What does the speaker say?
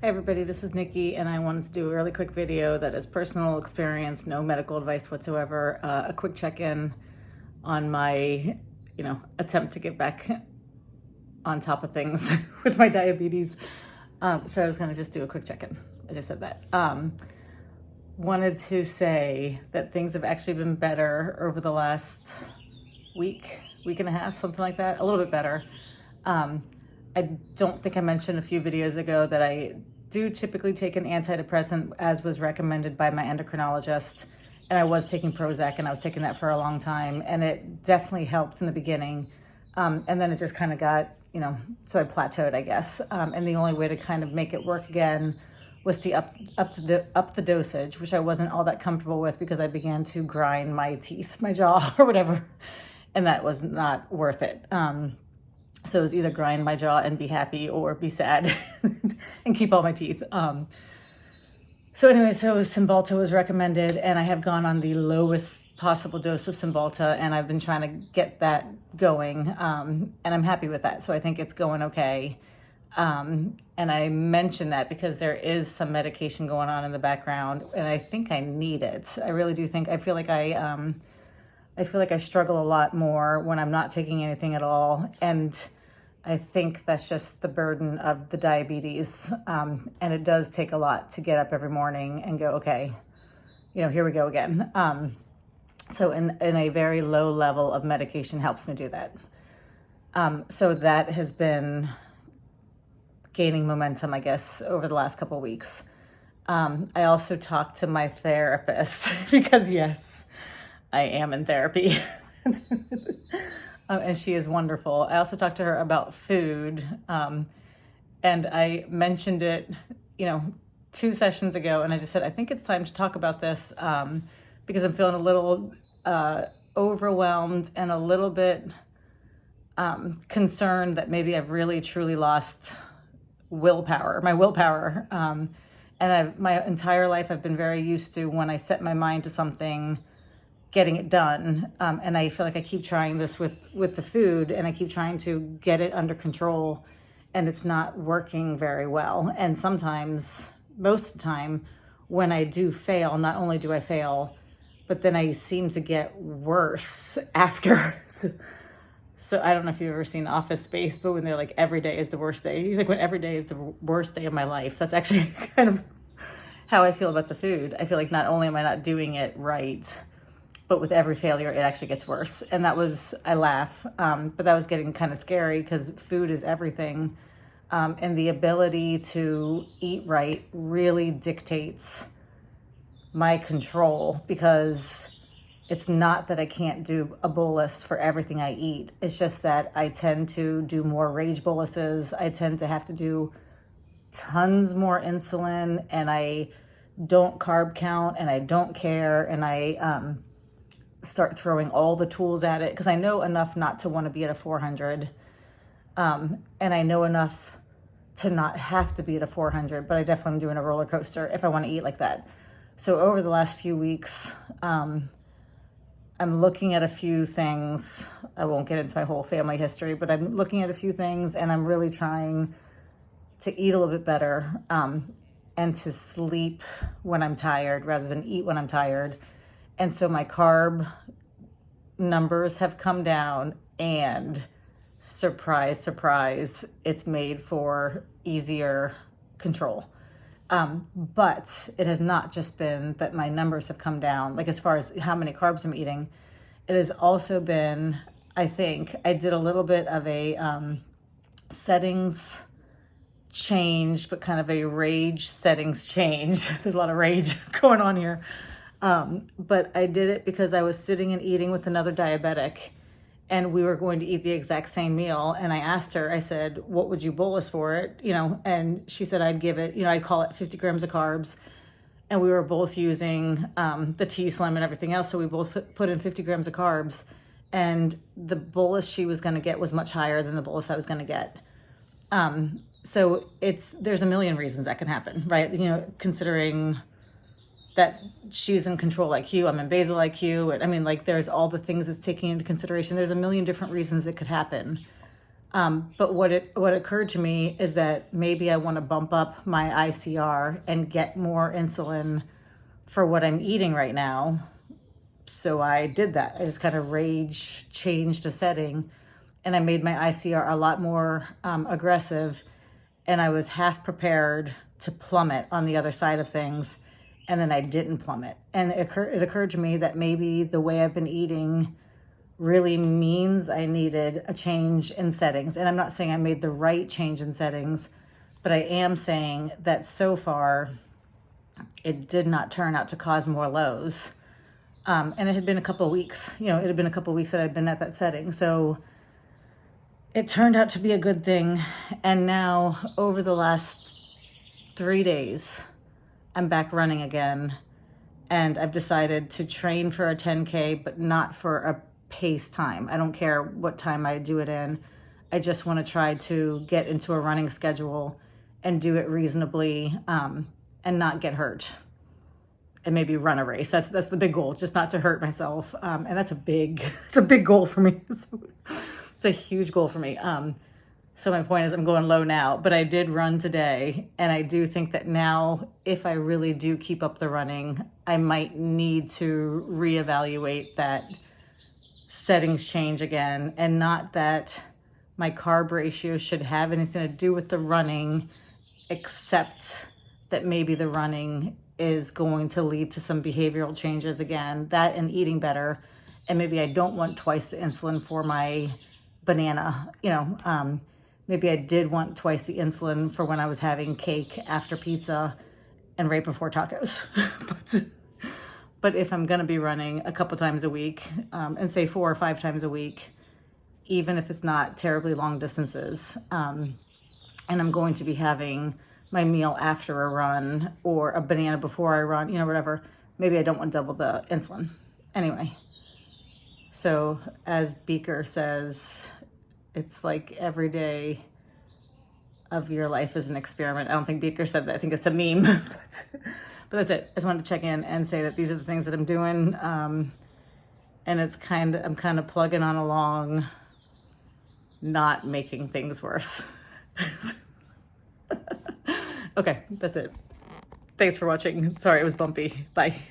Hey everybody, this is Nikki, and I wanted to do a really quick video that is personal experience, no medical advice whatsoever. A quick check-in on my, attempt to get back on top of things with my diabetes. So I was gonna just do a quick check-in. I just said that. Wanted to say that things have actually been better over the last week and a half, something like that, a little bit better. I don't think I mentioned a few videos ago that I do typically take an antidepressant as was recommended by my endocrinologist. And I was taking Prozac, and I was taking that for a long time, and it definitely helped in the beginning. And then it just kind of got, so I plateaued, I guess. And the only way to kind of make it work again was to up the dosage, which I wasn't all that comfortable with because I began to grind my teeth, my jaw or whatever. And that was not worth it. So it was either grind my jaw and be happy or be sad and keep all my teeth. So Cymbalta was recommended, and I have gone on the lowest possible dose of Cymbalta, and I've been trying to get that going, and I'm happy with that. So I think it's going okay. And I mention that because there is some medication going on in the background, and I think I need it. I really do think, I feel like I struggle a lot more when I'm not taking anything at all. And I think that's just the burden of the diabetes. And it does take a lot to get up every morning and go, okay, here we go again. So in a very low level of medication helps me do that. So that has been gaining momentum, I guess, over the last couple of weeks. I also talked to my therapist because yes, I am in therapy. And she is wonderful. I also talked to her about food. And I mentioned it, 2 sessions ago. And I just said, I think it's time to talk about this because I'm feeling a little overwhelmed and a little bit concerned that maybe I've really, truly lost my willpower. And my entire life, I've been very used to when I set my mind to something, getting it done. And I feel like I keep trying this with the food, and I keep trying to get it under control, and it's not working very well. And sometimes, most of the time, when I do fail, not only do I fail, but then I seem to get worse after. So I don't know if you've ever seen Office Space, but when they're like, every day is the worst day. He's like, when every day is the worst day of my life. That's actually kind of how I feel about the food. I feel like not only am I not doing it right, but with every failure, it actually gets worse. And I laugh, but that was getting kind of scary because food is everything. And the ability to eat right really dictates my control, because it's not that I can't do a bolus for everything I eat. It's just that I tend to do more rage boluses. I tend to have to do tons more insulin, and I don't carb count, and I don't care, and I start throwing all the tools at it because I know enough not to want to be at a 400, and I know enough to not have to be at a 400, but I definitely am doing a roller coaster if I want to eat like that. So over the last few weeks, I'm looking at a few things. I won't get into my whole family history, but I'm looking at a few things, and I'm really trying to eat a little bit better, and to sleep when I'm tired rather than eat when I'm tired. And so my carb numbers have come down, and surprise, surprise, it's made for easier control. But it has not just been that my numbers have come down, like as far as how many carbs I'm eating. It has also been, I think, I did a little bit of a settings change, but kind of a rage settings change. There's a lot of rage going on here. But I did it because I was sitting and eating with another diabetic, and we were going to eat the exact same meal. And I asked her, I said, what would you bolus for it? And she said, I'd give it, I'd call it 50 grams of carbs. And we were both using the T-Slim and everything else. So we both put in 50 grams of carbs, and the bolus she was going to get was much higher than the bolus I was going to get. So there's a million reasons that can happen, right? Considering that she's in control IQ, I'm in basal IQ. And I mean, there's all the things it's taking into consideration. There's a million different reasons it could happen. But what occurred to me is that maybe I want to bump up my ICR and get more insulin for what I'm eating right now. So I did that. I just kind of changed a setting, and I made my ICR a lot more aggressive, and I was half prepared to plummet on the other side of things, and then I didn't plummet. And it occurred to me that maybe the way I've been eating really means I needed a change in settings. And I'm not saying I made the right change in settings, but I am saying that so far it did not turn out to cause more lows. And it had been a couple of weeks, it had been a couple of weeks that I'd been at that setting. So it turned out to be a good thing. And now over the last 3 days, I'm back running again. And I've decided to train for a 10K, but not for a pace time. I don't care what time I do it in. I just want to try to get into a running schedule and do it reasonably, and not get hurt, and maybe run a race. That's the big goal, just not to hurt myself. And that's it's a big goal for me. So it's a huge goal for me. So my point is I'm going low now, but I did run today. And I do think that now, if I really do keep up the running, I might need to reevaluate that settings change again. And not that my carb ratio should have anything to do with the running, except that maybe the running is going to lead to some behavioral changes again, that and eating better. And maybe I don't want twice the insulin for my banana, maybe I did want twice the insulin for when I was having cake after pizza and right before tacos. But if I'm going to be running a couple times a week, and say 4 or 5 times a week, even if it's not terribly long distances, and I'm going to be having my meal after a run or a banana before I run, whatever, maybe I don't want double the insulin. Anyway, so as Beaker says, it's like every day of your life is an experiment. I don't think Beaker said that. I think it's a meme. But that's it. I just wanted to check in and say that these are the things that I'm doing. And I'm kind of plugging on along, not making things worse. Okay, that's it. Thanks for watching. Sorry, it was bumpy. Bye.